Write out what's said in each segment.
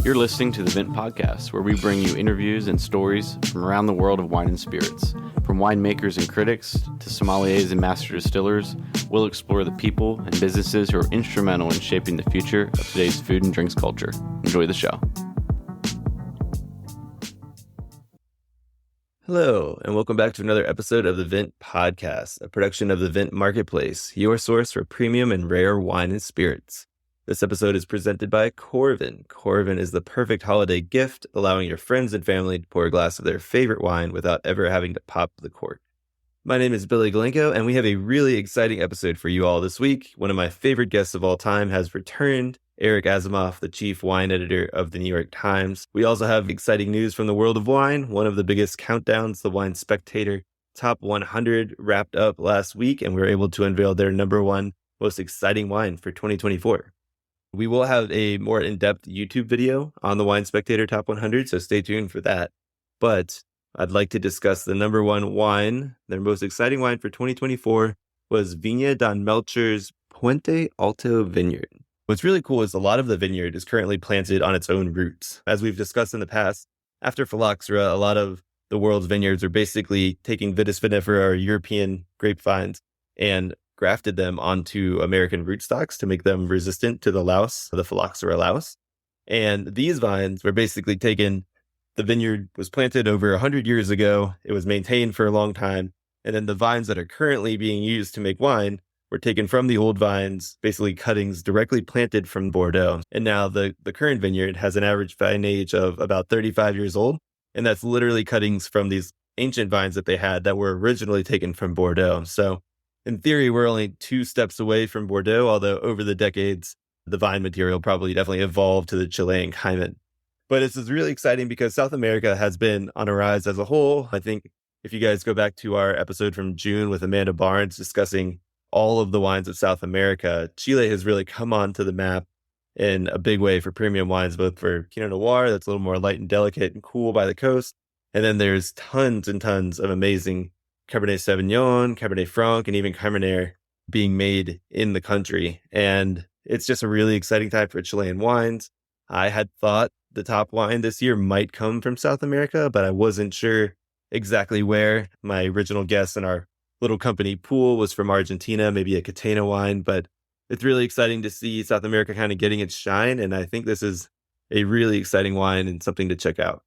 You're listening to the Vint Podcast, where we bring you interviews and stories from around the world of wine and spirits. From winemakers and critics to sommeliers and master distillers, we'll explore the people and businesses who are instrumental in shaping the future of today's food and drinks culture. Enjoy the show. Hello, and welcome back to another episode of the Vint Podcast, a production of the Vint Marketplace, your source for premium and rare wine and spirits. This episode is presented by Corvin. Corvin is the perfect holiday gift, allowing your friends and family to pour a glass of their favorite wine without ever having to pop the cork. My name is Billy Galanko, and we have a really exciting episode for you all this week. One of my favorite guests of all time has returned, Eric Asimov, the chief wine editor of the New York Times. We also have exciting news from the world of wine. One of the biggest countdowns, the Wine Spectator Top 100, wrapped up last week, and we were able to unveil their number one most exciting wine for 2024. We will have a more in-depth YouTube video on the Wine Spectator Top 100, so stay tuned for that. But I'd like to discuss the number one wine. Their most exciting wine for 2024 was Viña don Melchor's Puente Alto Vineyard. What's really cool is a lot of the vineyard is currently planted on its own roots. As we've discussed in the past, after phylloxera, a lot of the world's vineyards are basically taking Vitis vinifera or European grapevines and grafted them onto American rootstocks to make them resistant to the louse, the phylloxera louse. And these vines were basically taken, the vineyard was planted over 100 years ago, it was maintained for a long time, and then the vines that are currently being used to make wine were taken from the old vines, basically cuttings directly planted from Bordeaux. And now the current vineyard has an average vine age of about 35 years old, and that's literally cuttings from these ancient vines that they had that were originally taken from Bordeaux. So in theory, we're only 2 steps away from Bordeaux, although over the decades, the vine material probably definitely evolved to the Chilean climate. But this is really exciting because South America has been on a rise as a whole. I think if you guys go back to our episode from June with Amanda Barnes discussing all of the wines of South America, Chile has really come onto the map in a big way for premium wines, both for Pinot Noir, that's a little more light and delicate and cool by the coast. And then there's tons and tons of amazing Cabernet Sauvignon, Cabernet Franc, and even Carmenere being made in the country. And it's just a really exciting time for Chilean wines. I had thought the top wine this year might come from South America, but I wasn't sure exactly where. My original guess in our little company pool was from Argentina, maybe a Catena wine, but it's really exciting to see South America kind of getting its shine. And I think this is a really exciting wine and something to check out.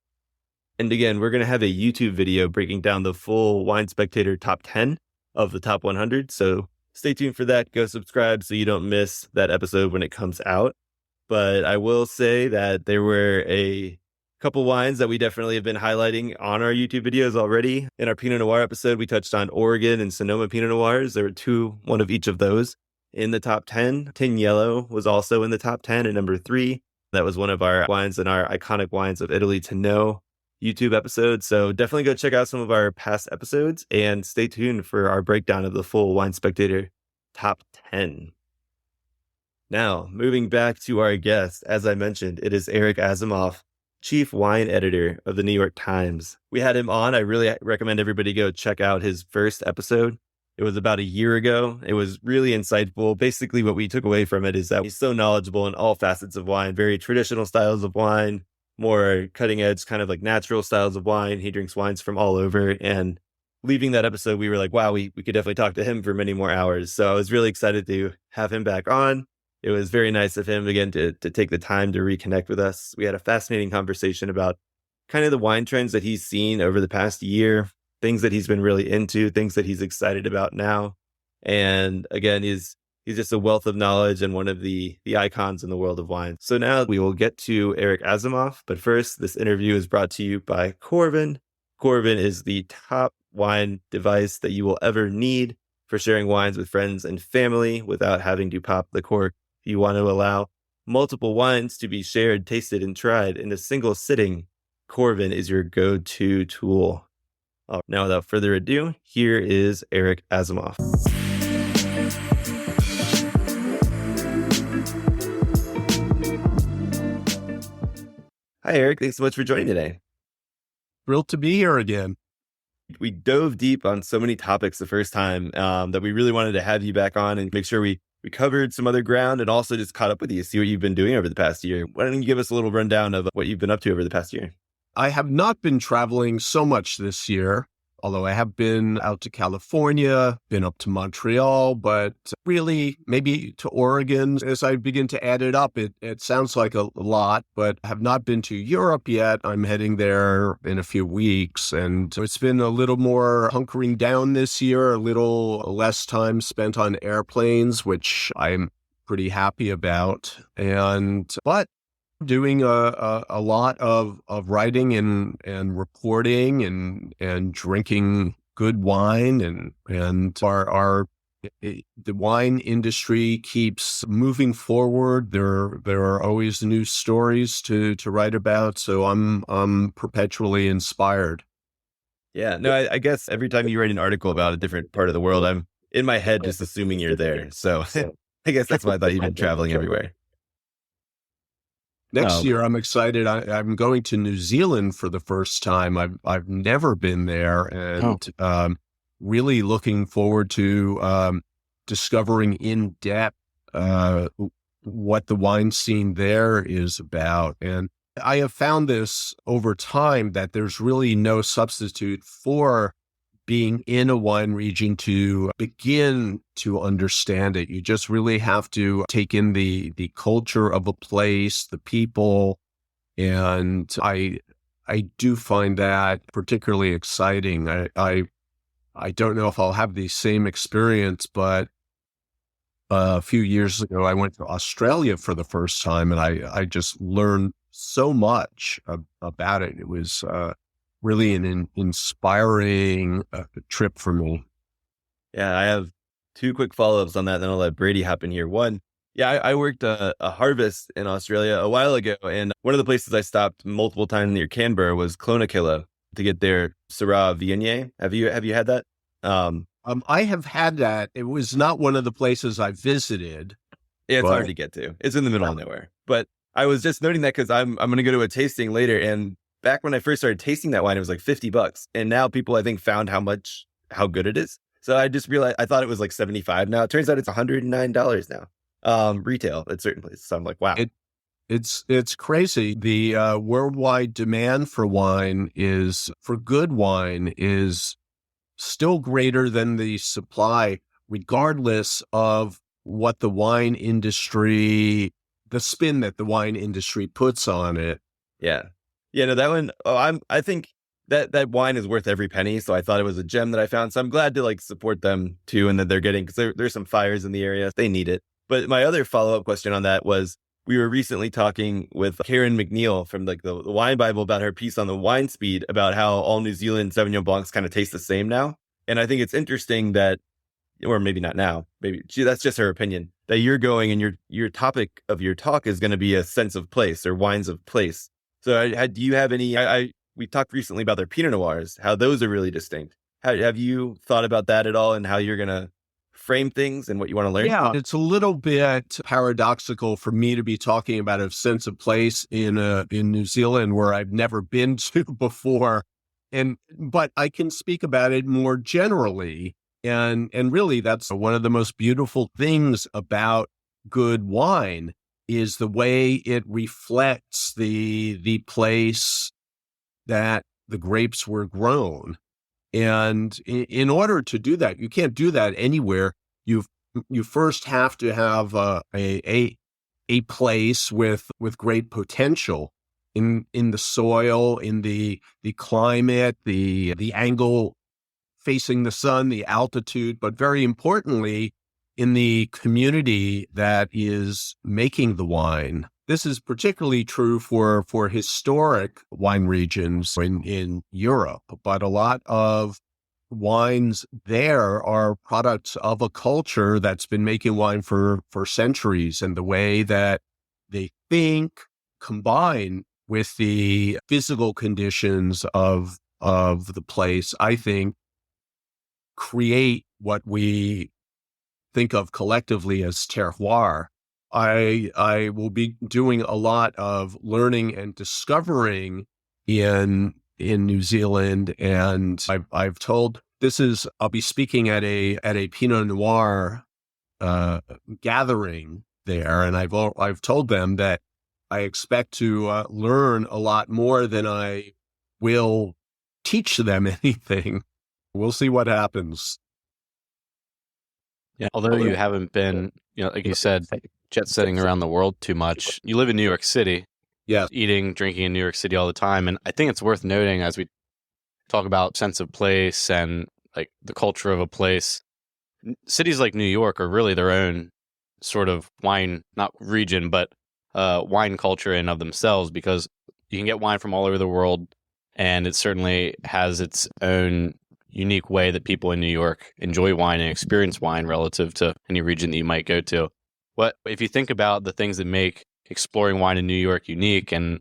And again, we're going to have a YouTube video breaking down the full Wine Spectator top 10 of the top 100. So stay tuned for that. Go subscribe so you don't miss that episode when it comes out. But I will say that there were a couple wines that we definitely have been highlighting on our YouTube videos already. In our Pinot Noir episode, we touched on Oregon and Sonoma Pinot Noirs. There were one of each of those in the top 10. Tin Yellow was also in the top 10 at number 3. That was one of our wines in our Iconic Wines of Italy to Know YouTube episode. So definitely go check out some of our past episodes and stay tuned for our breakdown of the full Wine Spectator top 10. Now, moving back to our guest, as I mentioned, it is Eric Asimov, chief wine editor of the New York Times. We had him on. I really recommend everybody go check out his first episode. It was about a year ago. It was really insightful. Basically, what we took away from it is that he's so knowledgeable in all facets of wine, very traditional styles of wine, more cutting edge, kind of like natural styles of wine. He drinks wines from all over. And leaving that episode, we were like, wow, we could definitely talk to him for many more hours. So I was really excited to have him back on. It was very nice of him, again, to take the time to reconnect with us. We had a fascinating conversation about kind of the wine trends that he's seen over the past year, things that he's been really into, things that he's excited about now. And again, he's just a wealth of knowledge and one of the icons in the world of wine. So now we will get to Eric Asimov. But first, this interview is brought to you by Corvin. Corvin is the top wine device that you will ever need for sharing wines with friends and family without having to pop the cork. If you want to allow multiple wines to be shared, tasted, and tried in a single sitting, Corvin is your go-to tool. Now, without further ado, here is Eric Asimov. Hi, Eric. Thanks so much for joining today. Thrilled to be here again. We dove deep on so many topics the first time that we really wanted to have you back on and make sure we we covered some other ground and also just caught up with you, see what you've been doing over the past year. Why don't you give us a little rundown of what you've been up to over the past year? I have not been traveling so much this year, although I have been out to California, been up to Montreal, but really maybe to Oregon. As I begin to add it up, it sounds like a lot, but I have not been to Europe yet. I'm heading there in a few weeks, and it's been a little more hunkering down this year, a little less time spent on airplanes, which I'm pretty happy about. But doing a lot of writing and reporting and drinking good wine and the wine industry keeps moving forward. There are always new stories to write about, so I'm perpetually inspired. Yeah, no, I guess every time you write an article about a different part of the world, I'm in my head just assuming you're there. So I guess that's why I thought you've been traveling everywhere. Next year, I'm excited. I'm going to New Zealand for the first time. I've never been there, and really looking forward to discovering in depth what the wine scene there is about. And I have found this over time that there's really no substitute for being in a wine region to begin to understand it. You just really have to take in the culture of a place, the people, and I do find that particularly exciting. I don't know if I'll have the same experience, but a few years ago I went to Australia for the first time, and I just learned so much about it. It was really an inspiring trip for me. Yeah, I have two quick follow-ups on that, then I'll let Brady hop in here. One, yeah, I worked a harvest in Australia a while ago, and one of the places I stopped multiple times near Canberra was Clonakilla to get their Syrah Viña. Have you had that? I have had that. It was not one of the places I visited. Yeah, it's hard to get to. It's in the middle of nowhere. But I was just noting that because I'm going to go to a tasting later, and back when I first started tasting that wine, it was like $50. And now people, I think, found how good it is. So I just realized, I thought it was like $75 now. It turns out it's $109 now. Retail at certain places. So I'm like, wow. It's crazy. The worldwide demand for good wine is still greater than the supply, regardless of what the spin that the wine industry puts on it. Yeah. Yeah, no, that one, I think that wine is worth every penny. So I thought it was a gem that I found. So I'm glad to support them too, and that they're getting, because there's some fires in the area. They need it. But my other follow-up question on that was, we were recently talking with Karen McNeil from the Wine Bible about her piece on the Wine Speed about how all New Zealand Sauvignon Blancs kind of taste the same now. And I think it's interesting that, or maybe not now, maybe that's just her opinion, that you're going and your topic of your talk is going to be a sense of place or wines of place. So do you have any, we talked recently about their Pinot Noirs, how those are really distinct. Have you thought about that at all and how you're going to frame things and what you want to learn? Yeah, it's a little bit paradoxical for me to be talking about a sense of place in New Zealand where I've never been to before. But I can speak about it more generally. And really, that's one of the most beautiful things about good wine is the way it reflects the place that the grapes were grown. And in order to do that, you can't do that anywhere. You first have to have a place with great potential in the soil, in the climate, the angle facing the sun, the altitude, but very importantly, in the community that is making the wine. This is particularly true for historic wine regions in Europe, but a lot of wines there are products of a culture that's been making wine for centuries, and the way that they think combine with the physical conditions of the place, I think, create what we think of collectively as terroir. I will be doing a lot of learning and discovering in New Zealand, and I've told I'll be speaking at a Pinot Noir gathering there, and I've told them that I expect to learn a lot more than I will teach them anything. We'll see what happens. Yeah, although you haven't been, like you said, jet setting around the world too much, you live in New York City. Yeah. Eating, drinking in New York City all the time. And I think it's worth noting as we talk about sense of place and like the culture of a place, cities like New York are really their own sort of wine, not region, but wine culture in of themselves, because you can get wine from all over the world, and it certainly has its own unique way that people in New York enjoy wine and experience wine relative to any region that you might go to. What if you think about the things that make exploring wine in New York unique, and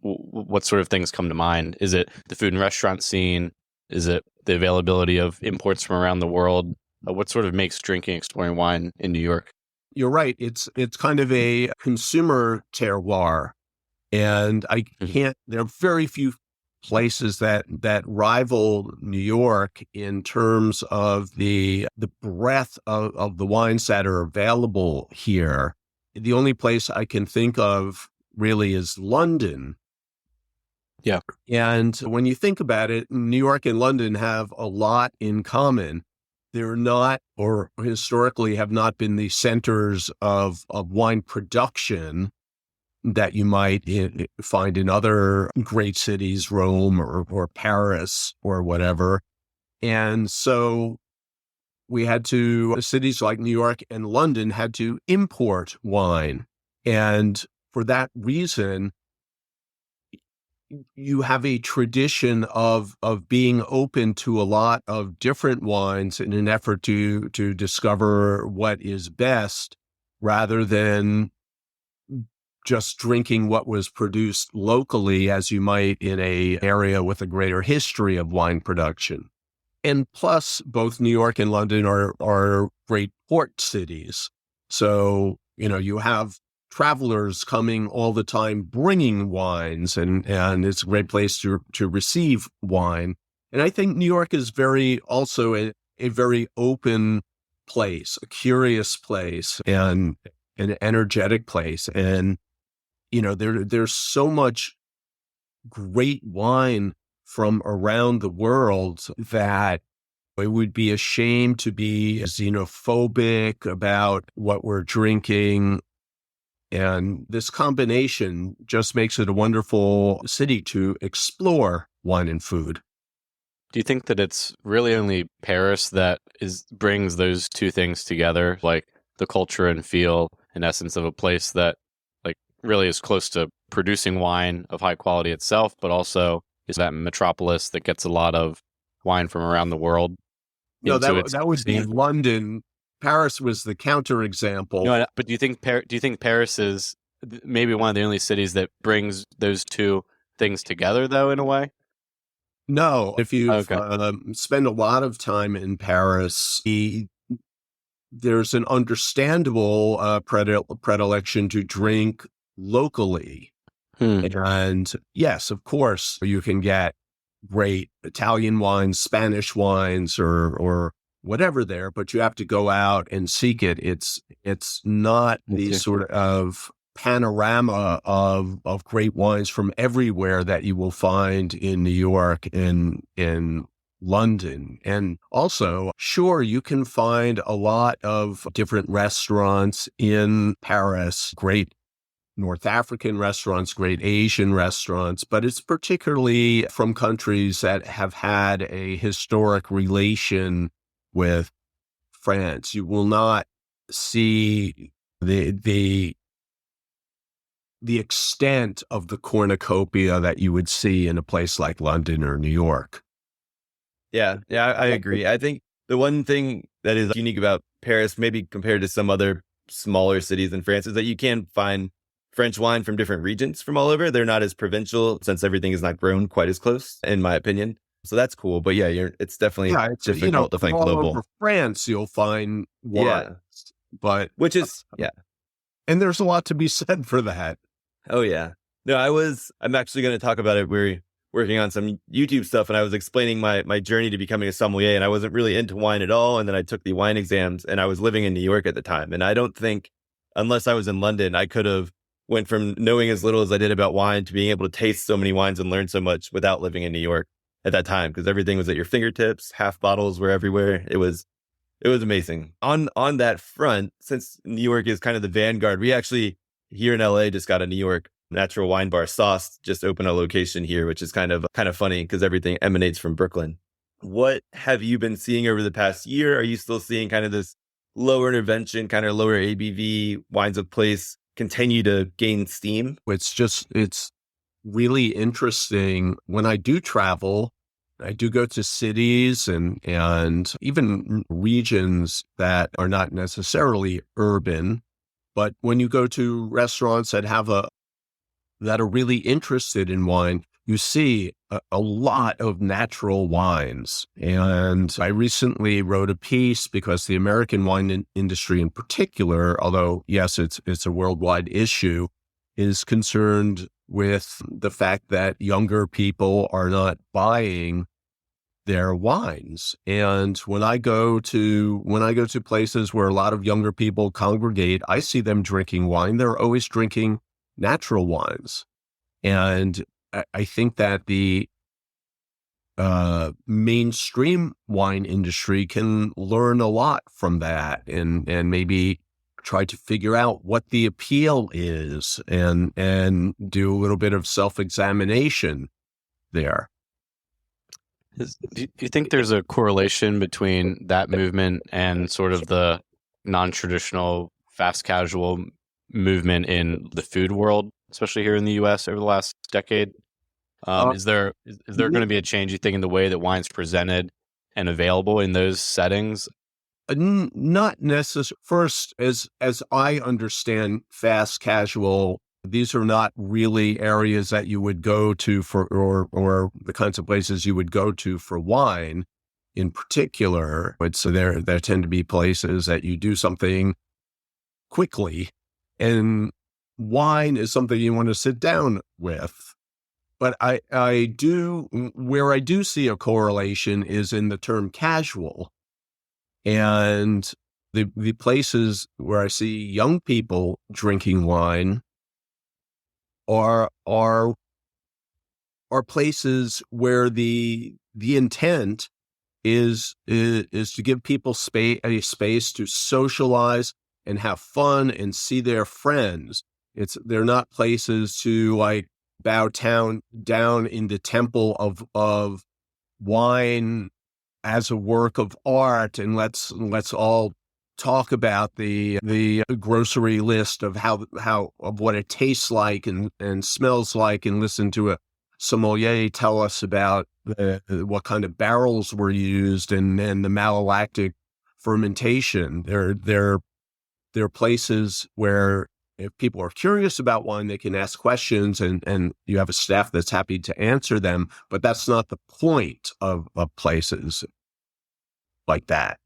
what sort of things come to mind? Is it the food and restaurant scene? Is it the availability of imports from around the world? What sort of makes drinking, exploring wine in New York? You're right. It's kind of a consumer terroir, and I can't. There are very few places that rival New York in terms of the breadth of the wines that are available here. The only place I can think of really is London. Yeah. And when you think about it, New York and London have a lot in common. They're not, or historically have not been, the centers of wine production that you might find in other great cities, Rome or Paris or whatever. And so cities like New York and London had to import wine. And for that reason, you have a tradition of being open to a lot of different wines in an effort to discover what is best, rather than just drinking what was produced locally, as you might in an area with a greater history of wine production. And plus, both New York and London are great port cities. So, you have travelers coming all the time bringing wines, and it's a great place to receive wine. And I think New York is also a very open place, a curious place, and an energetic place. And, there's so much great wine from around the world that it would be a shame to be xenophobic about what we're drinking. And this combination just makes it a wonderful city to explore wine and food. Do you think that it's really only Paris that brings those two things together, like the culture and feel and essence of a place that like really is close to producing wine of high quality itself, but also is that metropolis that gets a lot of wine from around the world? No, that would be London. Paris was the counterexample. No, but do you think Paris is maybe one of the only cities that brings those two things together, though, in a way? No. If you spend a lot of time in Paris, there's an understandable predilection to drink locally. And yes, of course, you can get great Italian wines, Spanish wines, or whatever there, but you have to go out and seek it. It's not the sort of panorama of great wines from everywhere that you will find in New York and in London. And also, sure, you can find a lot of different restaurants in Paris, great North African restaurants, great Asian restaurants, but it's particularly from countries that have had a historic relation with France. You will not see the extent of the cornucopia that you would see in a place like London or New York. Yeah, I agree. I think the one thing that is unique about Paris, maybe compared to some other smaller cities in France, is that you can find French wine from different regions from all over. They're not as provincial since everything is not grown quite as close, in my opinion. So that's cool. But yeah, it's definitely difficult to find global. Over France, you'll find wine, but which is and there's a lot to be said for that. Oh yeah. No, I'm actually going to talk about it. We're working on some YouTube stuff, and I was explaining my journey to becoming a sommelier, and I wasn't really into wine at all. And then I took the wine exams, and I was living in New York at the time. And I don't think, unless I was in London, I could have went from knowing as little as I did about wine to being able to taste so many wines and learn so much without living in New York at that time, because everything was at your fingertips. Half bottles were everywhere. It was amazing. On that front, since New York is kind of the vanguard, we actually here in LA just got a New York natural wine bar. Sauce just opened a location here, which is kind of funny because everything emanates from Brooklyn. What have you been seeing over the past year? Are you still seeing kind of this lower intervention, kind of lower ABV wines of place continue to gain steam? It's really interesting. When I do travel, I do go to cities and even regions that are not necessarily urban, but when you go to restaurants that are really interested in wine, you see a lot of natural wines. And I recently wrote a piece because the American wine industry in particular, although yes, it's a worldwide issue, is concerned with the fact that younger people are not buying their wines. And when I go to places where a lot of younger people congregate, I see them drinking wine. They're always drinking natural wines. And I think that the mainstream wine industry can learn a lot from that and maybe try to figure out what the appeal is and do a little bit of self-examination there. Do you think there's a correlation between that movement and sort of the non-traditional fast casual movement in the food world, especially here in the U.S. over the last decade? Is there going to be a change, you think, in the way that wine's presented and available in those settings? Not necessarily. First, as I understand fast casual, these are not really areas that you would go to for, or the kinds of places you would go to for wine in particular. So there tend to be places that you do something quickly, and wine is something you want to sit down with. But I do see a correlation is in the term casual, and the places where I see young people drinking wine are places where the intent is to give people a space to socialize and have fun and see their friends. They're not places to like bow down in the temple of wine as a work of art, and let's all talk about the grocery list of how of what it tastes like and smells like, and listen to a sommelier tell us about what kind of barrels were used and the malolactic fermentation. They're places where if people are curious about wine, they can ask questions and you have a staff that's happy to answer them, but that's not the point of places like that.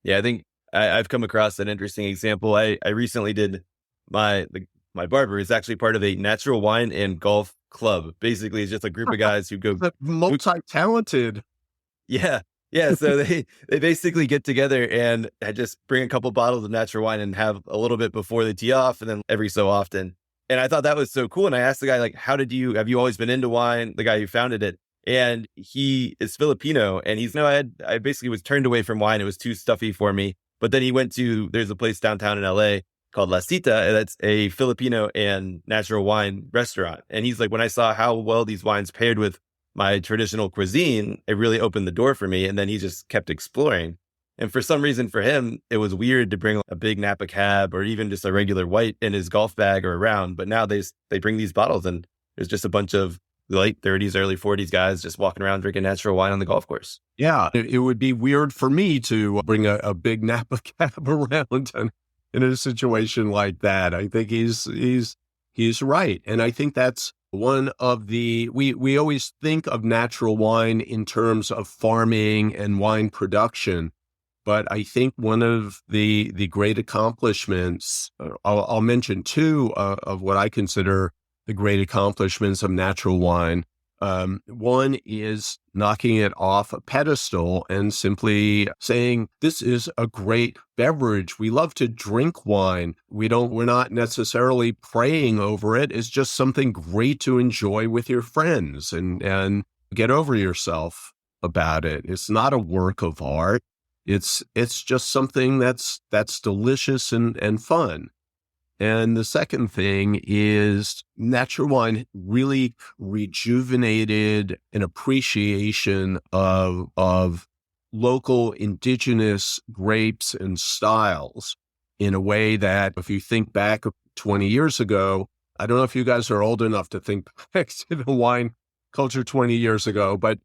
Yeah, I think I've come across an interesting example. I recently did my barber is actually part of a natural wine and golf club. Basically, it's just a group of guys who go multi-talented. Yeah. So they basically get together and just bring a couple bottles of natural wine and have a little bit before they tee off, and then every so often. And I thought that was so cool. And I asked the guy, like, have you always been into wine? The guy who founded it. And he is Filipino, and I basically was turned away from wine. It was too stuffy for me. But then he went there's a place downtown in LA called La Cita, and that's a Filipino and natural wine restaurant. And he's like, when I saw how well these wines paired with my traditional cuisine, it really opened the door for me. And then he just kept exploring. And for some reason for him, it was weird to bring a big Napa cab or even just a regular white in his golf bag or around. But now they bring these bottles, and there's just a bunch of late 30s, early 40s guys just walking around drinking natural wine on the golf course. Yeah, it would be weird for me to bring a big Napa cab around in a situation like that. I think he's right. And I think that's one of we always think of natural wine in terms of farming and wine production. But I think one of the great accomplishments, I'll mention two of what I consider the great accomplishments of natural wine. One is knocking it off a pedestal and simply saying, this is a great beverage. We love to drink wine. We're not necessarily praying over it. It's just something great to enjoy with your friends and get over yourself about it. It's not a work of art. It's just something that's delicious and fun. And the second thing is natural wine really rejuvenated an appreciation of local indigenous grapes and styles in a way that if you think back 20 years ago, I don't know if you guys are old enough to think back to the wine culture 20 years ago, but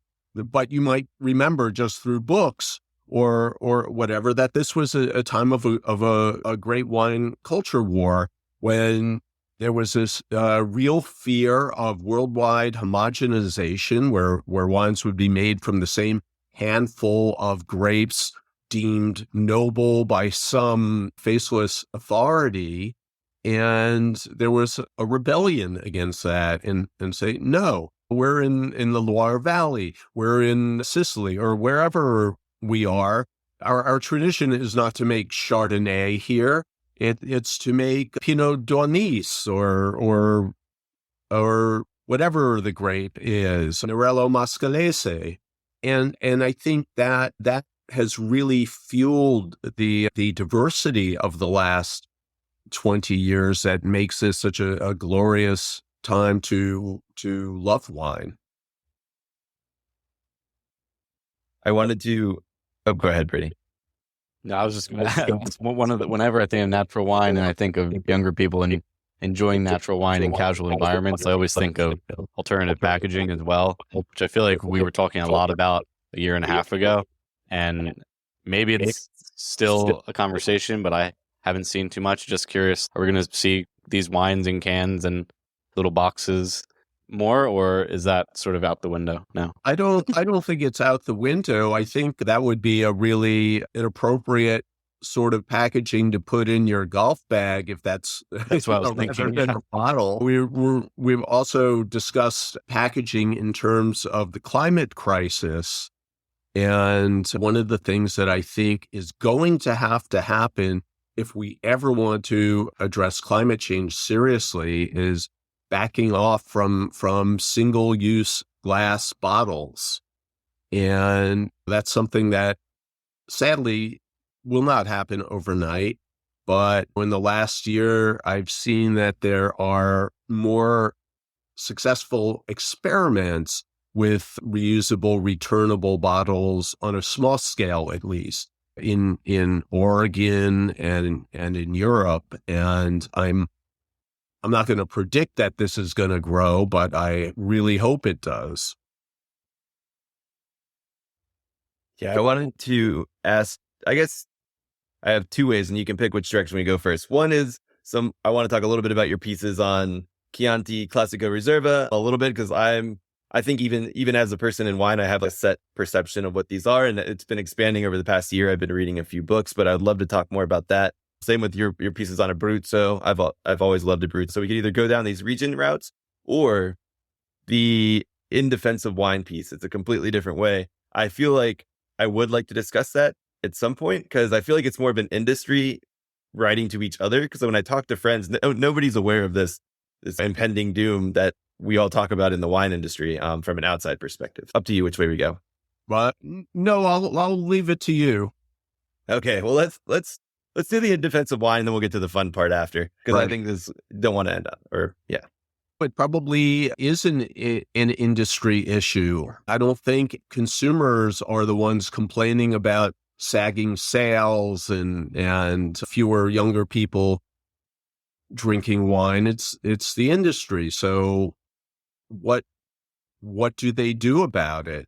you might remember just through books or whatever, that this was a time of a great wine culture war when there was this real fear of worldwide homogenization where wines would be made from the same handful of grapes deemed noble by some faceless authority. And there was a rebellion against that and say, no, we're in the Loire Valley, we're in Sicily or wherever we are. Our tradition is not to make Chardonnay here. It's to make Pinot d'Aunis or whatever the grape is, Nerello Mascalese. And I think that has really fueled the diversity of the last 20 years that makes this such a glorious time to love wine. I wanted to... Oh, go ahead, Brady. No, I was just going to ask, whenever I think of natural wine and I think of younger people and enjoying natural wine in casual environments, I always think of alternative packaging as well, which I feel like we were talking a lot about a year and a half ago. And maybe it's still a conversation, but I haven't seen too much. Just curious, are we going to see these wines in cans and little boxes more, or is that sort of out the window now? I don't think it's out the window. I think that would be a really inappropriate sort of packaging to put in your golf bag if that's what I was thinking. Than a bottle. We've also discussed packaging in terms of the climate crisis. And one of the things that I think is going to have to happen if we ever want to address climate change seriously is backing off from single-use glass bottles. And that's something that sadly will not happen overnight. But in the last year, I've seen that there are more successful experiments with reusable, returnable bottles on a small scale, at least in Oregon and in Europe. And I'm not going to predict that this is going to grow, but I really hope it does. Yeah, I wanted to ask, I guess I have two ways and you can pick which direction we go first. One is I want to talk a little bit about your pieces on Chianti Classico Reserva a little bit, because I think even as a person in wine, I have a set perception of what these are, and it's been expanding over the past year. I've been reading a few books, but I'd love to talk more about that. Same with your pieces on Abruzzo. I've always loved Abruzzo. So we could either go down these region routes or the in defense of wine piece. It's a completely different way. I feel like I would like to discuss that at some point, because I feel like it's more of an industry writing to each other. Because when I talk to friends, nobody's aware of this impending doom that we all talk about in the wine industry from an outside perspective. Up to you which way we go. But no, I'll leave it to you. Okay, well let's do the defensive wine, and then we'll get to the fun part after, because right. I think this don't want to end up, or yeah. It probably is an industry issue. I don't think consumers are the ones complaining about sagging sales and fewer younger people drinking wine. It's the industry. So what do they do about it?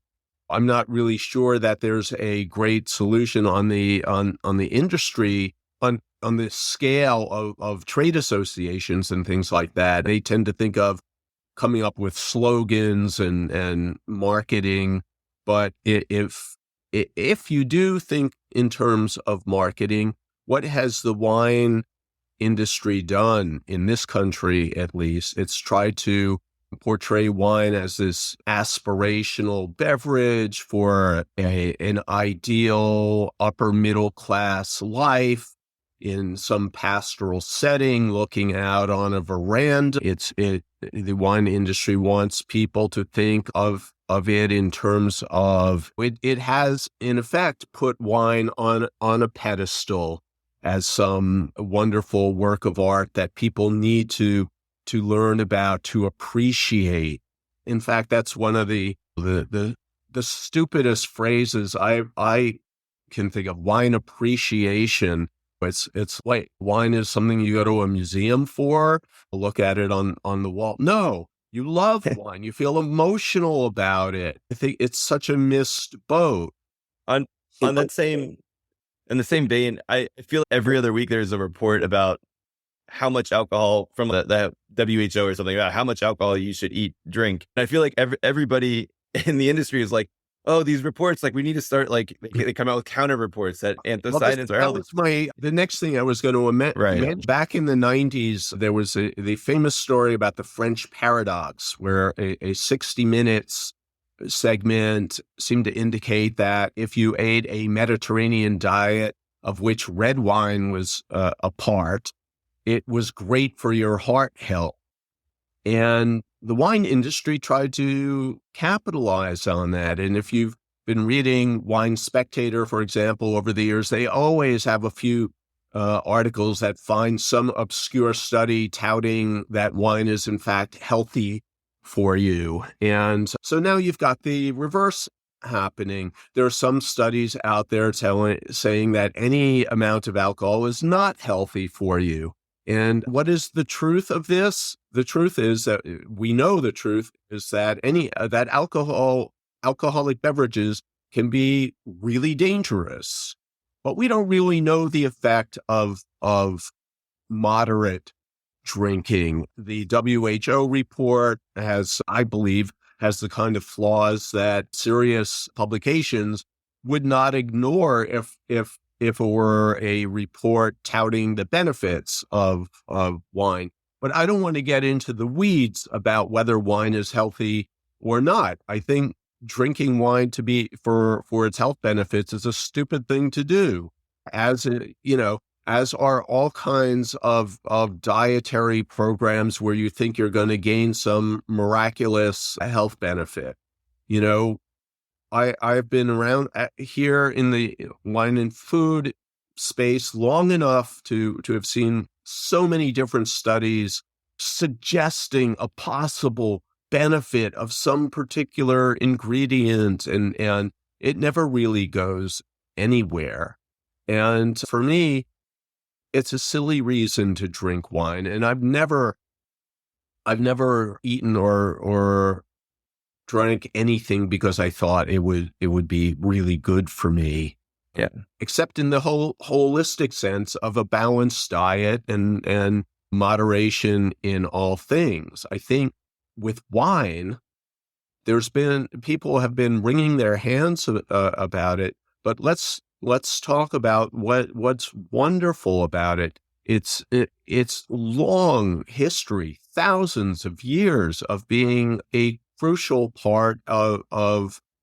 I'm not really sure that there's a great solution on the industry on the scale of trade associations and things like that. They tend to think of coming up with slogans and marketing. But if you do think in terms of marketing, what has the wine industry done in this country, at least? It's tried to portray wine as this aspirational beverage for an ideal upper middle class life in some pastoral setting, looking out on a veranda. The wine industry wants people to think of it in terms of it has in effect put wine on a pedestal as some wonderful work of art that people need to learn about, to appreciate. In fact, that's one of the stupidest phrases I can think of. Wine appreciation. It's like wine is something you go to a museum for, look at it on the wall. No, you love wine. You feel emotional about it. I think it's such a missed boat. On that same, in the same vein, I feel every other week there's a report about how much alcohol from the WHO or something about how much alcohol you should drink. And I feel like everybody in the industry is like, oh, these reports, like we need to start, like they come out with counter reports that anthocyanins are out. The next thing I was going to amend. Right. Back in the 90s, there was the famous story about the French paradox, where a 60 minutes segment seemed to indicate that if you ate a Mediterranean diet of which red wine was a part, it was great for your heart health. And the wine industry tried to capitalize on that. And if you've been reading Wine Spectator, for example, over the years, they always have a few articles that find some obscure study touting that wine is in fact healthy for you. And so now you've got the reverse happening. There are some studies out there saying that any amount of alcohol is not healthy for you. And what is the truth of this? The truth is that we know the truth is that that alcoholic beverages can be really dangerous, but we don't really know the effect of moderate drinking. The WHO report I believe, has the kind of flaws that serious publications would not ignore if it were a report touting the benefits of wine. But I don't want to get into the weeds about whether wine is healthy or not. I think drinking wine for its health benefits is a stupid thing to do, as are all kinds of dietary programs where you think you're going to gain some miraculous health benefit. I've been around here in the wine and food space long enough to have seen so many different studies suggesting a possible benefit of some particular ingredient, and it never really goes anywhere. And for me, it's a silly reason to drink wine. And I've never eaten or drank anything because I thought it would be really good for me. Yeah. Except in the whole holistic sense of a balanced diet and moderation in all things. I think with wine, people have been wringing their hands about it, but let's talk about what's wonderful about it. It's long history, thousands of years of being a crucial part of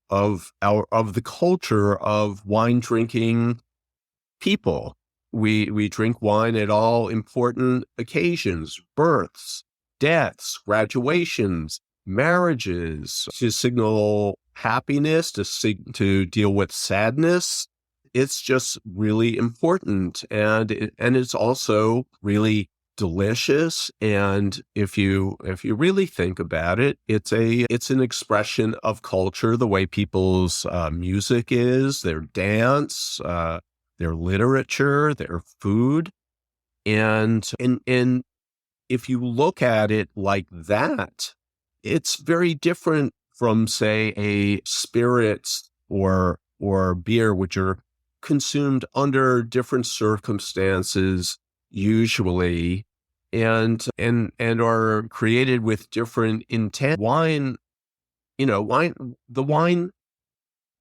the culture of wine drinking people. We drink wine at all important occasions: births, deaths, graduations, marriages, to signal happiness, to deal with sadness. It's just really important, and it's also really delicious. And if you really think about it, it's an expression of culture, the way people's music is, their dance, their literature, their food, and if you look at it like that, it's very different from, say, a spirits or beer, which are consumed under different circumstances usually, and are created with different intent. Wine, the wine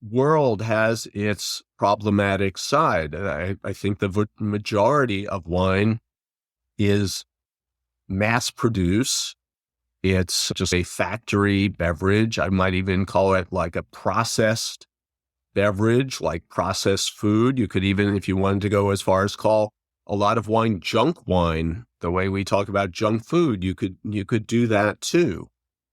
world has its problematic side. I think the majority of wine is mass produced. It's just a factory beverage. I might even call it like a processed beverage, like processed food. You could even, if you wanted to go as far as call a lot of wine junk wine, the way we talk about junk food, you could do that too.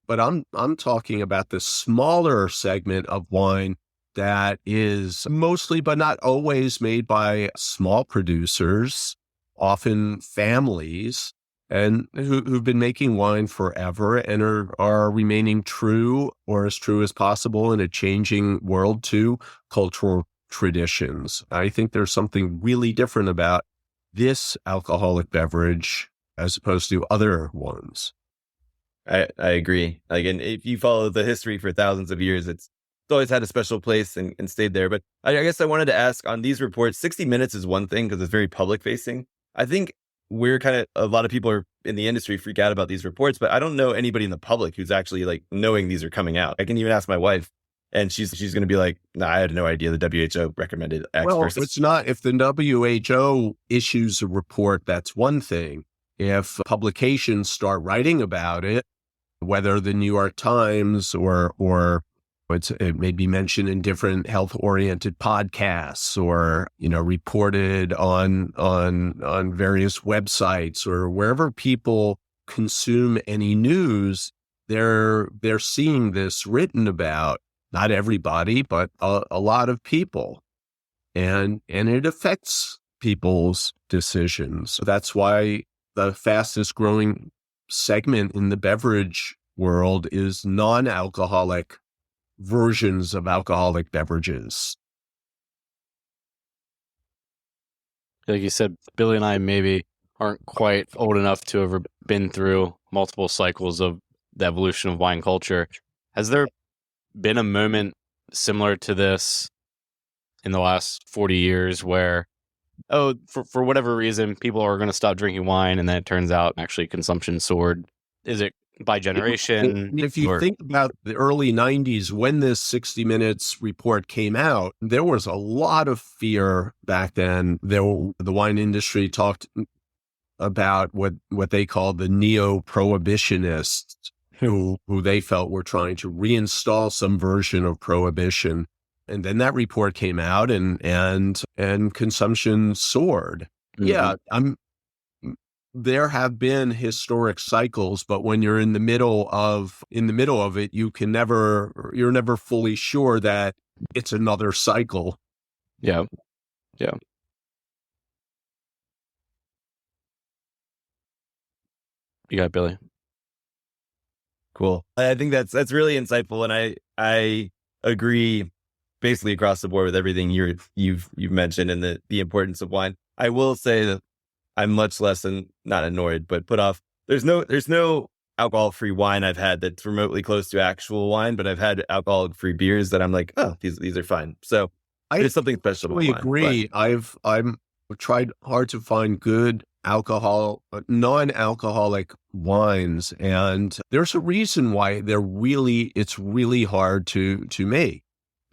But I'm talking about the smaller segment of wine that is mostly, but not always, made by small producers, often families, and who've been making wine forever and are remaining true, or as true as possible in a changing world, to cultural traditions. I think there's something really different about this alcoholic beverage as opposed to other ones. I agree. Like, and if you follow the history for thousands of years, it's always had a special place and stayed there. But I guess I wanted to ask, on these reports, 60 Minutes is one thing because it's very public facing. I think a lot of people are in the industry freak out about these reports, but I don't know anybody in the public who's actually like knowing these are coming out. I can even ask my wife, and she's going to be like, "No, I had no idea the WHO recommended X." Well, versus. it's not. If the WHO issues a report, that's one thing. If publications start writing about it, whether the New York Times or it may be mentioned in different health-oriented podcasts, or reported on various websites, or wherever people consume any news, they're seeing this written about. Not everybody, but a lot of people, and it affects people's decisions. That's why the fastest growing segment in the beverage world is non-alcoholic versions of alcoholic beverages. Like you said, Billy and I maybe aren't quite old enough to have been through multiple cycles of the evolution of wine culture. Has there been a moment similar to this in the last 40 years where, for whatever reason, people are going to stop drinking wine, and then it turns out actually consumption soared? Is it by generation? If you think about the early 90s, when this 60 Minutes report came out, there was a lot of fear back then. The wine industry talked about what they called the neo-prohibitionists, who they felt were trying to reinstall some version of prohibition. And then that report came out, and consumption soared. Mm-hmm. Yeah, there have been historic cycles, but when you're in the middle of it, you're never fully sure that it's another cycle. Yeah. Yeah. You got it, Billy. Cool. I think that's really insightful, and I agree basically across the board with everything you've mentioned, and the importance of wine. I will say that I'm much less not annoyed, but put off. There's no alcohol-free wine I've had that's remotely close to actual wine, but I've had alcohol-free beers that I'm like, oh, these are fine. So there's something special about wine. I agree. But I've tried hard to find good non-alcoholic wines, and there's a reason why it's really hard to make,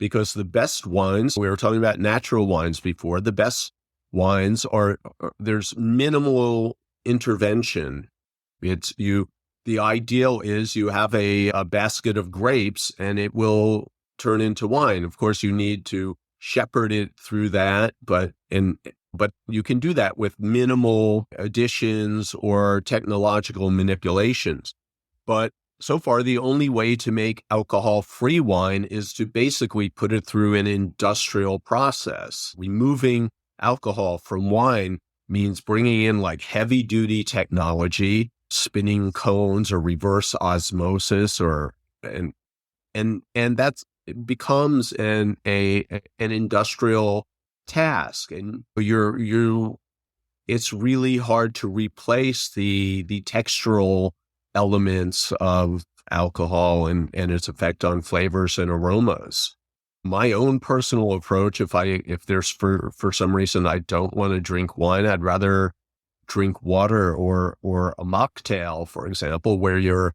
because the best wines, we were talking about natural wines before, the best wines there's minimal intervention. The ideal is you have a basket of grapes and it will turn into wine. Of course, you need to shepherd it through that, but you can do that with minimal additions or technological manipulations. But so far, the only way to make alcohol-free wine is to basically put it through an industrial process. Removing alcohol from wine means bringing in like heavy-duty technology, spinning cones or reverse osmosis, and that's it becomes an industrial task, and it's really hard to replace the textural elements of alcohol and its effect on flavors and aromas. My own personal approach, if there's for some reason I don't want to drink wine, I'd rather drink water or a mocktail, for example, where you're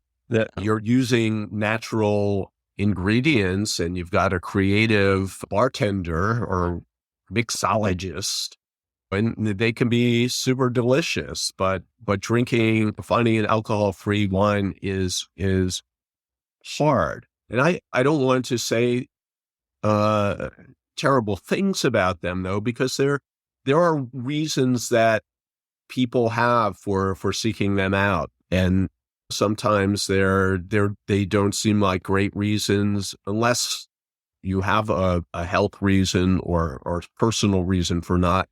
using natural ingredients and you've got a creative bartender or mixologist And they can be super delicious, but finding an alcohol-free wine is hard. And I don't want to say terrible things about them though, because there are reasons that people have for seeking them out, and sometimes they don't seem like great reasons unless you have a health reason or personal reason for not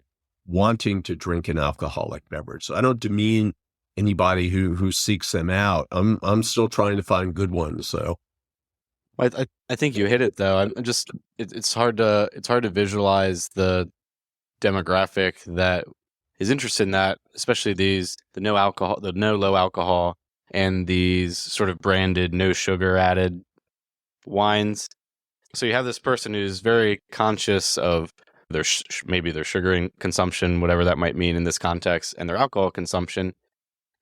wanting to drink an alcoholic beverage. So I don't demean anybody who seeks them out. I'm still trying to find good ones. So I think you hit it though. It's hard to visualize the demographic that is interested in that, especially the no low alcohol and these sort of branded no sugar added wines. So you have this person who's very conscious of maybe their sugar consumption, whatever that might mean in this context, and their alcohol consumption,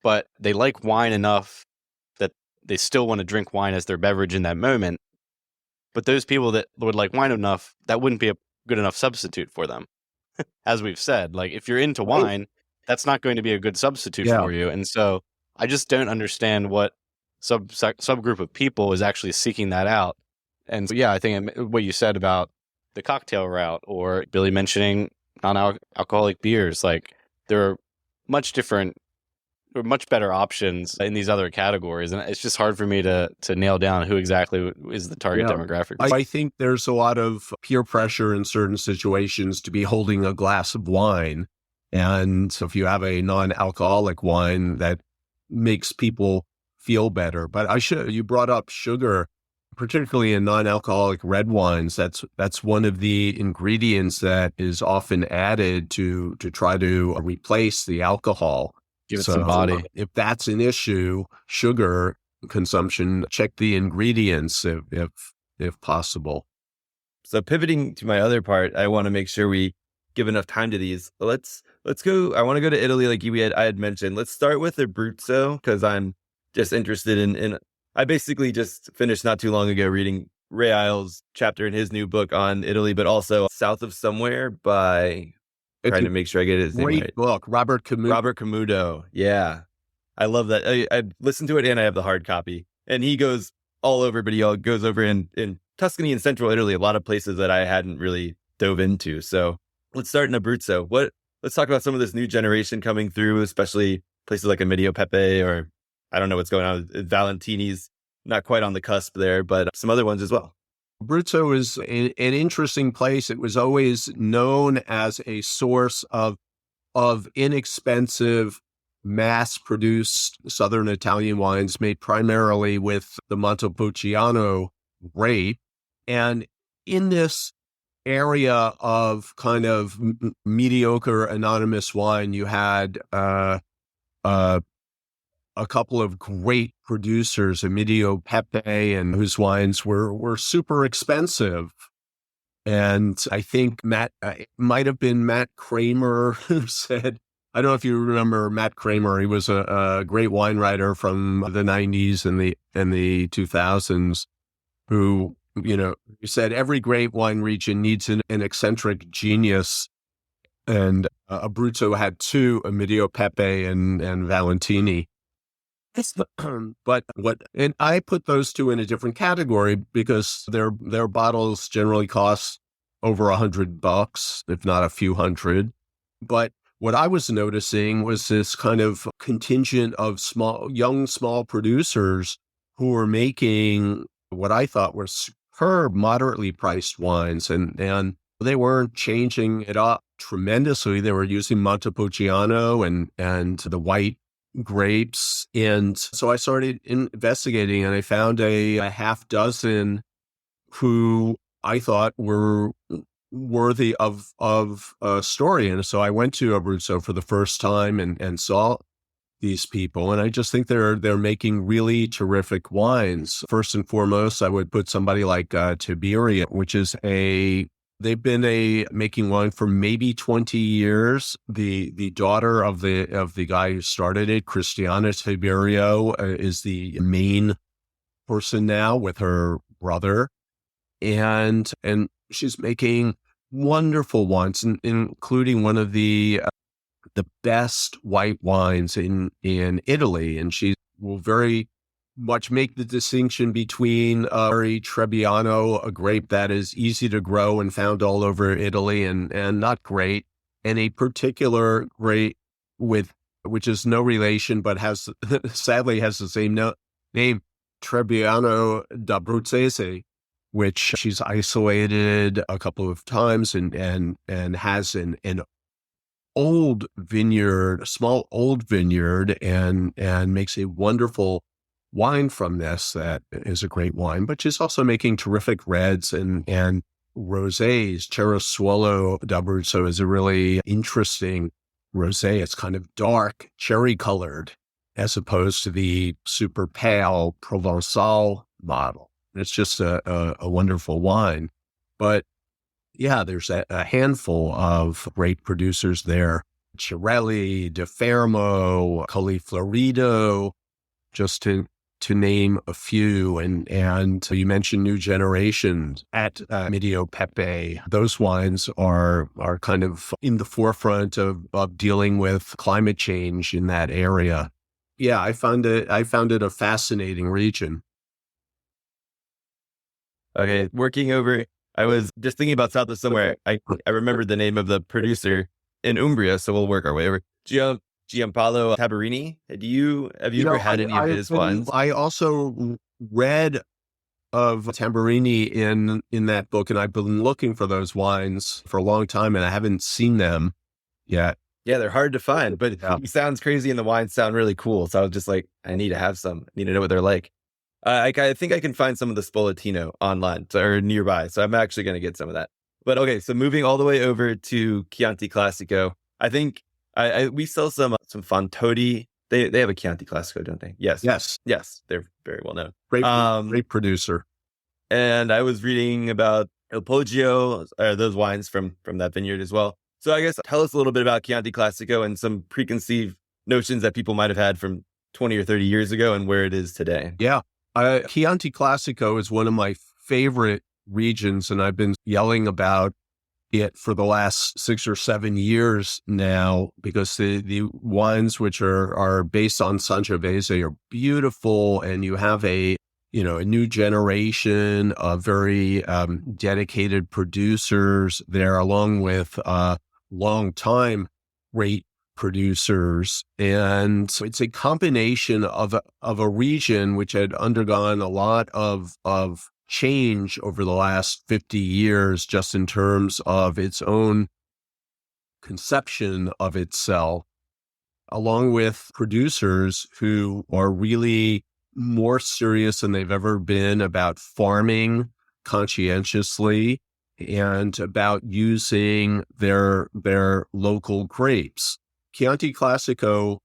but they like wine enough that they still want to drink wine as their beverage in that moment. But those people that would like wine enough, that wouldn't be a good enough substitute for them. As we've said, like if you're into wine, that's not going to be a good substitute for you. And so I just don't understand what subgroup of people is actually seeking that out. And so, yeah, I think what you said about the cocktail route, or Billy mentioning non-alcoholic beers, like there are much better options in these other categories. And it's just hard for me to nail down who exactly is the target demographic. I think there's a lot of peer pressure in certain situations to be holding a glass of wine. And so if you have a non-alcoholic wine, that makes people feel better. But you brought up sugar, particularly in non-alcoholic red wines. That's one of the ingredients that is often added to try to replace the alcohol. Give it some body. If that's an issue, sugar consumption, check the ingredients if possible. So pivoting to my other part, I want to make sure we give enough time to these. Let's go. I want to go to Italy, like I had mentioned. Let's start with the Abruzzo, because I'm just interested in. I basically just finished not too long ago reading Ray Isles' chapter in his new book on Italy, but also South of Somewhere by. Trying to make sure I get his name right. Great book, Robert Camuto. Yeah. I love that. I listened to it and I have the hard copy. And he goes all over, but he goes over in Tuscany and central Italy, a lot of places that I hadn't really dove into. So let's start in Abruzzo. Let's talk about some of this new generation coming through, especially places like Emilio Pepe, or I don't know what's going on with Valentini's, not quite on the cusp there, but some other ones as well. Abruzzo is an interesting place. It was always known as a source of inexpensive, mass-produced Southern Italian wines made primarily with the Montepulciano grape. And in this area of kind of mediocre anonymous wine, you had a couple of great producers, Emilio Pepe, and whose wines were super expensive. And I think it might have been Matt Kramer who said, I don't know if you remember Matt Kramer. He was a great wine writer from the 90s and the 2000s who, he said every great wine region needs an eccentric genius. And Abruzzo had two, Emilio Pepe and Valentini. And I put those two in a different category because their bottles generally cost over $100, if not a few hundred. But what I was noticing was this kind of contingent of young small producers who were making what I thought were superb, moderately priced wines, and they weren't changing it up tremendously. They were using Montepulciano and the white grapes. And so I started investigating, and I found a half dozen who I thought were worthy of a story. And so I went to Abruzzo for the first time and saw these people. And I just think they're making really terrific wines. First and foremost, I would put somebody like Tiberia, which is they've been making wine for maybe 20 years. The daughter of the guy who started it, Cristiana Tiberio, is the main person now with her brother. And she's making wonderful wines, including one of the best white wines in Italy. And she will very much make the distinction between Trebbiano, a grape that is easy to grow and found all over Italy and not great, and a particular grape which is no relation, but sadly has the same name, Trebbiano d'Abruzzese, which she's isolated a couple of times and has an old vineyard, a small old vineyard, and makes a wonderful wine from this that is a great wine. But she's also making terrific reds and rosés. Cerasuolo d'Abruzzo is a really interesting rosé. It's kind of dark, cherry colored, as opposed to the super pale Provençal model. It's just a wonderful wine. But yeah, there's a handful of great producers there. Cirelli, De Fermo, Colli Florido, just to name a few. And you mentioned New Generations at Medio Pepe. Those wines are kind of in the forefront of dealing with climate change in that area. Yeah, I found it a fascinating region. Okay, I was just thinking about south of somewhere. I remembered the name of the producer in Umbria, so we'll work our way over. Giampaolo Tabarini. Have you ever had any of his wines? I also read of Tabarini in that book, and I've been looking for those wines for a long time, and I haven't seen them yet. Yeah, they're hard to find, but he sounds crazy and the wines sound really cool. So I was just like, I need to have some. I need to know what they're like. I think I can find some of the Spoletino online or nearby, so I'm actually going to get some of that. But okay, so moving all the way over to Chianti Classico, I think we sell some Fantodi. They have a Chianti Classico, don't they? Yes. They're very well known. Great producer. And I was reading about Il Poggio, those wines from that vineyard as well. So I guess tell us a little bit about Chianti Classico and some preconceived notions that people might have had from 20 or 30 years ago and where it is today. Yeah. Chianti Classico is one of my favorite regions, and I've been yelling about it for the last 6 or 7 years now, because the wines which are based on Sangiovese are beautiful, and you have a new generation of very dedicated producers there, along with long time great producers. And it's a combination of a region which had undergone a lot of change over the last 50 years, just in terms of its own conception of itself, along with producers who are really more serious than they've ever been about farming conscientiously and about using their local grapes. Chianti Classico,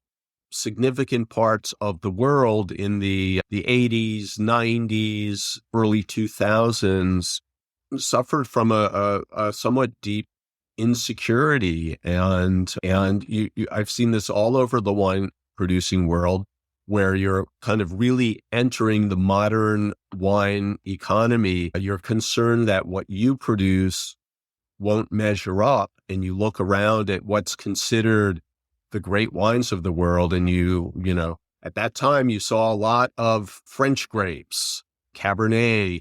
significant parts of the world in the 80s, 90s, early 2000s suffered from a somewhat deep insecurity. And I've seen this all over the wine producing world, where you're kind of really entering the modern wine economy. You're concerned that what you produce won't measure up, and you look around at what's considered the great wines of the world, and you know, at that time you saw a lot of French grapes, Cabernet,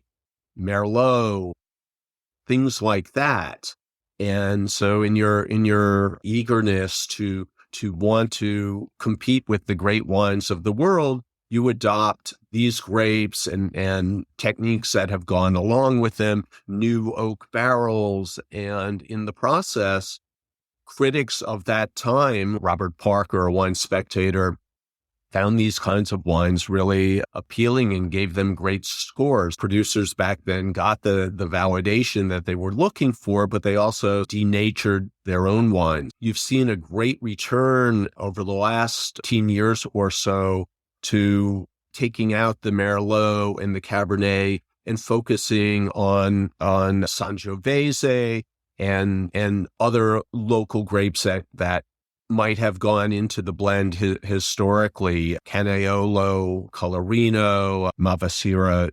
Merlot, things like that. And so in your eagerness to want to compete with the great wines of the world, you adopt these grapes and techniques that have gone along with them, new oak barrels. And in the process, critics of that time, Robert Parker, a Wine Spectator, found these kinds of wines really appealing and gave them great scores. Producers back then got the validation that they were looking for, but they also denatured their own wines. You've seen a great return over the last 10 years or so to taking out the Merlot and the Cabernet and focusing on Sangiovese and other local grapes that might have gone into the blend historically. Canaiolo, Colorino, Malvasira,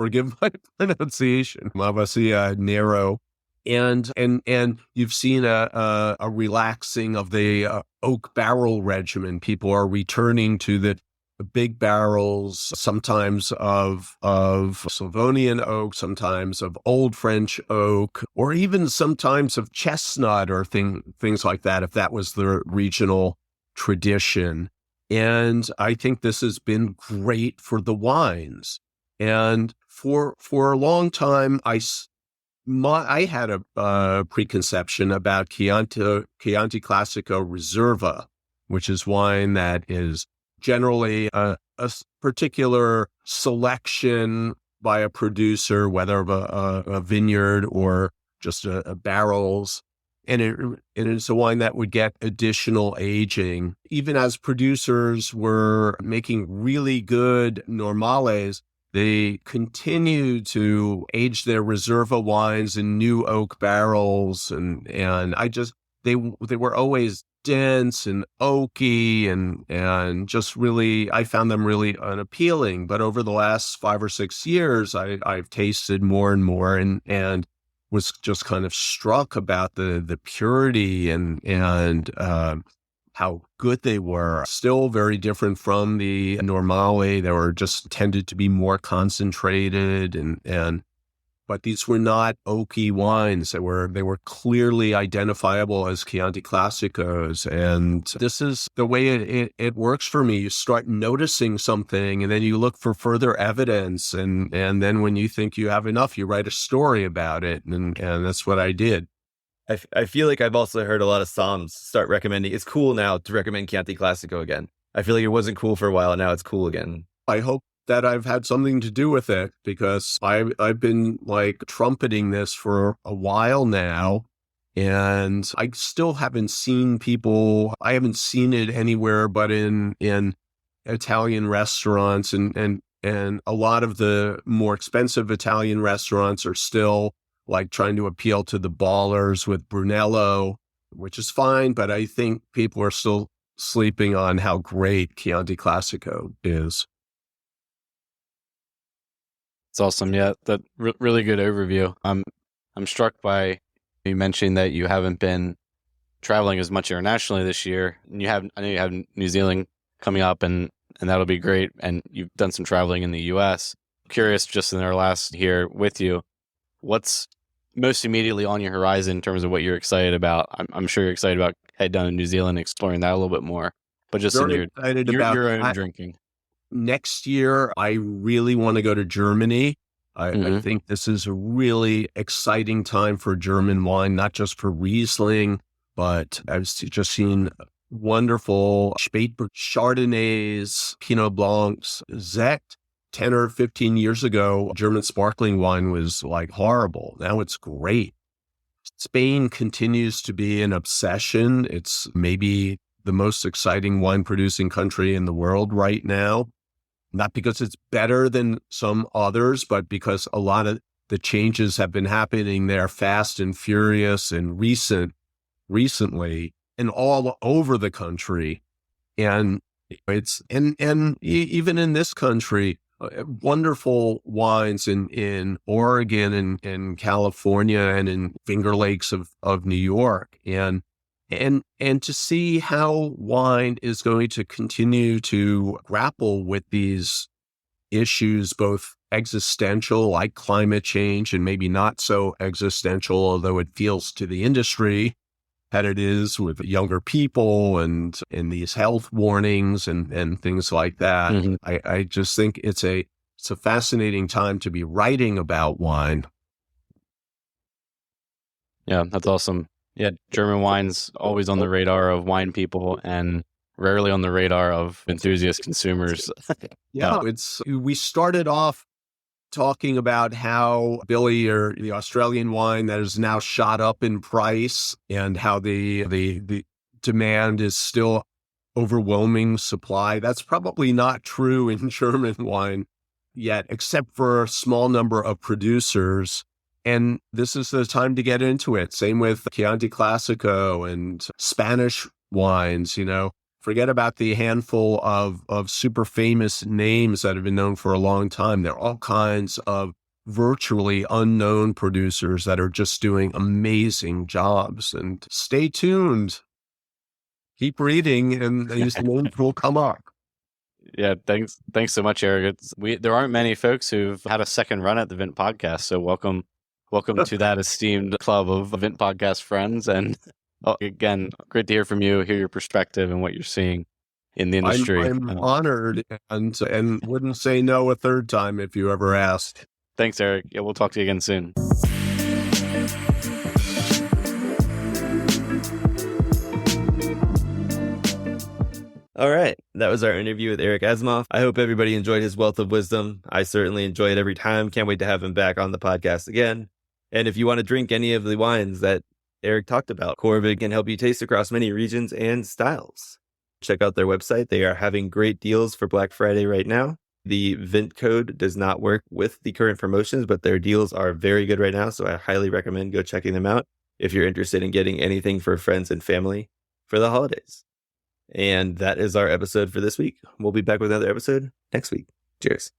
Forgive my pronunciation. Lavasia Nero. And you've seen a relaxing of the oak barrel regimen. People are returning to the big barrels, sometimes of Slavonian oak, sometimes of Old French oak, or even sometimes of chestnut or things like that, if that was the regional tradition. And I think this has been great for the wines. And for a long time, I had a preconception about Chianti Classico Reserva, which is wine that is generally a particular selection by a producer, whether of a vineyard or just a barrels. And it's a wine that would get additional aging. Even as producers were making really good normales, they continue to age their Reserva wines in new oak barrels. And they were always dense and oaky and just really, I found them really unappealing. But over the last 5 or 6 years, I've tasted more and more and was just kind of struck about the purity and how good they were. Still very different from the Normale. They were just tended to be more concentrated but these were not oaky wines. They were clearly identifiable as Chianti Classicos. And this is the way it works for me. You start noticing something and then you look for further evidence. And then when you think you have enough, you write a story about it. And that's what I did. I feel like I've also heard a lot of Psalms start recommending, it's cool now to recommend Chianti Classico again. I feel like it wasn't cool for a while, and now it's cool again. I hope that I've had something to do with it, because I've been like trumpeting this for a while now, and I still haven't seen I haven't seen it anywhere but in Italian restaurants, and a lot of the more expensive Italian restaurants are still like trying to appeal to the ballers with Brunello, which is fine, but I think people are still sleeping on how great Chianti Classico is. It's awesome. Yeah, that really good overview. I'm struck by you mentioning that you haven't been traveling as much internationally this year. And I know you have New Zealand coming up, and that'll be great. And you've done some traveling in the U.S. Curious, just in our last here with you, what's most immediately on your horizon in terms of what you're excited about? I'm sure you're excited about head down to New Zealand, exploring that a little bit more. But just Very in excited your about own drinking. Next year, I really want to go to Germany. I think this is a really exciting time for German wine, not just for Riesling, but I've just seen wonderful Spätburgunder Chardonnays, Pinot Blancs, Sekt. 10 or 15 years ago, German sparkling wine was like horrible. Now it's great. Spain continues to be an obsession. It's maybe the most exciting wine producing country in the world right now. Not because it's better than some others, but because a lot of the changes have been happening there fast and furious and recently and all over the country. And even in this country, wonderful wines in Oregon and California and in Finger Lakes of New York. And to see how wine is going to continue to grapple with these issues, both existential, like climate change, and maybe not so existential, although it feels to the industry that it is, with younger people and these health warnings and things like that. Mm-hmm. I just think it's a fascinating time to be writing about wine. Yeah, that's awesome. Yeah, German wine's always on the radar of wine people and rarely on the radar of enthusiast consumers. Yeah, we started off talking about how Billy, or the Australian wine that is now shot up in price, and how the demand is still overwhelming supply. That's probably not true in German wine yet, except for a small number of producers. And this is the time to get into it. Same with Chianti Classico and Spanish wines. Forget about the handful of super famous names that have been known for a long time. There are all kinds of virtually unknown producers that are just doing amazing jobs. And stay tuned. Keep reading, and these names will come up. Yeah, thanks so much, Eric. There aren't many folks who've had a second run at the Vint Podcast, so welcome to that esteemed club of Vint Podcast friends. And again, great to hear from you, hear your perspective and what you're seeing in the industry. I'm honored and wouldn't say no a third time if you ever asked. Thanks, Eric. Yeah, we'll talk to you again soon. All right. That was our interview with Eric Asimov. I hope everybody enjoyed his wealth of wisdom. I certainly enjoy it every time. Can't wait to have him back on the podcast again. And if you want to drink any of the wines that Eric talked about, Corvin can help you taste across many regions and styles. Check out their website. They are having great deals for Black Friday right now. The Vint code does not work with the current promotions, but their deals are very good right now. So I highly recommend go checking them out if you're interested in getting anything for friends and family for the holidays. And that is our episode for this week. We'll be back with another episode next week. Cheers.